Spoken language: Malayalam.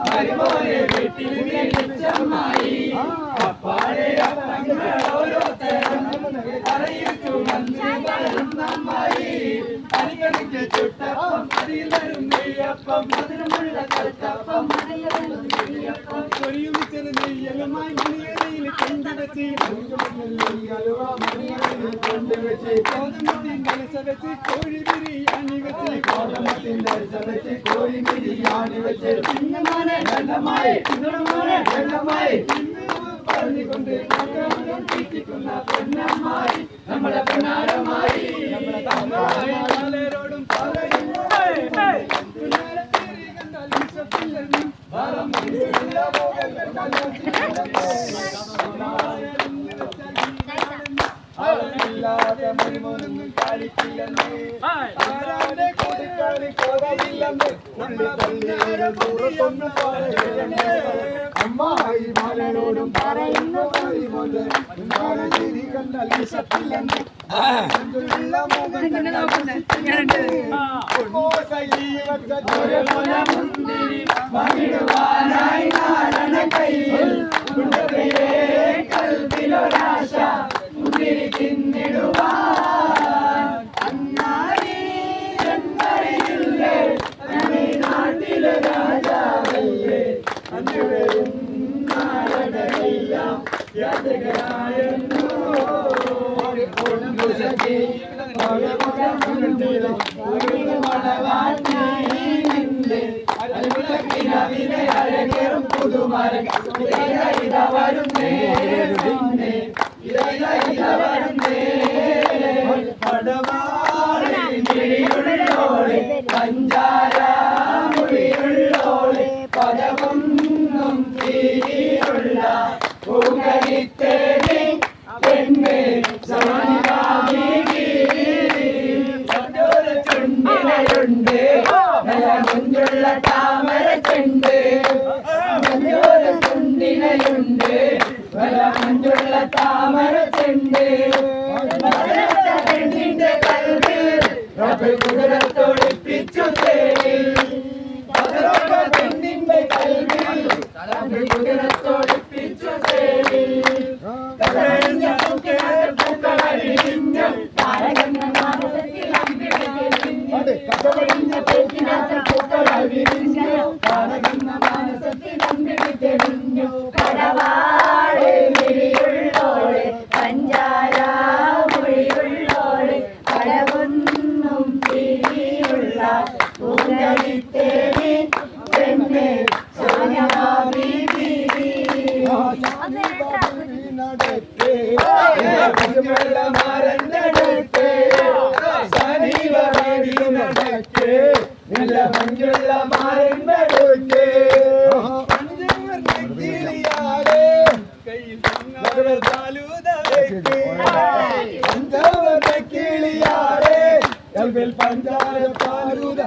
മരുമോനെ വീട്ടിൽ വിളിച്ചമ്മായി അപ്പാടെ ഓരോരുത്തരും അറിയിച്ചു നന്നായി അരികണിക്ക് ചുട്ടപ്പം അതിൽ വരും നെയ്യപ്പം മധുരമുള്ള കൽത്തപ്പം ഒരുമിച്ചത് നെയ്യലുമായി മണിയറയിൽ കൊണ്ടുവച്ച് ഗോതമ്പത്തിൻ കലസ വെച്ച് കോഴി ബിരിയാണി വെച്ച് പറഞ്ഞുകൊണ്ട് തീറ്റിക്കുന്ന പെണ്ണമ്മായി നമ്മുടെ പൊന്നാരമായി പലരോടും മരുമോനൊന്നും കാണിക്കില്ലെന്ന് ആരാന്റെ കൊടുക്കാളി കോതയില്ലെന്ന് അമ്മായി മാലരോടും പറയുന്നു കണ്ടാൽ വിശപ്പില്ലെന്ന് കൽവിലൊരാശ മുന്തിരി തിന്നിടുവാൻ അന്നാരി എന്നറിയില്ലേ നാട്ടിലെ രാജാവല്ലേ അന്നുവരും നാടകയെല്ലാം യാത്രകളായിരുന്നു അഴകേറും പുതുമരം വരുന്നേ പടവാളിയുള്ളോളെ പഞ്ചാരമുള്ളിയുള്ളോളെ പദമൊന്നും തീരിയുള്ള പൂകരിത്തേടി പെണ്ണ് ചുണ്ടിലുണ്ട് നല്ല മുഞ്ചുള്ള താമര ചെണ്ട് ചുണ്ടിലുണ്ട് നല്ല മുഞ്ചുള്ള താമര ചെണ്ട് പെണ്ണിന്റെ കൽവിൽ കുതിരത്തൊളിപ്പിച്ചു തേരിൽ പെണ്ണിന്റെ കൽവിൽ കുതിരത്തൊളിപ്പിച്ചു തേരിൽ പടവാളിയുള്ളോളെ പഞ്ചാരമുള്ളിയുള്ളോളെ പടവൊന്നും തിരിയുള്ള പൂങ്കരിത്തേരി പെണ്ണ് മഞ്ജുള്ള മാരണ്ടടുക്കേ കയ്യിൽ കിളിയാറേ കൽവിൽ പഞ്ചാര പാലൂത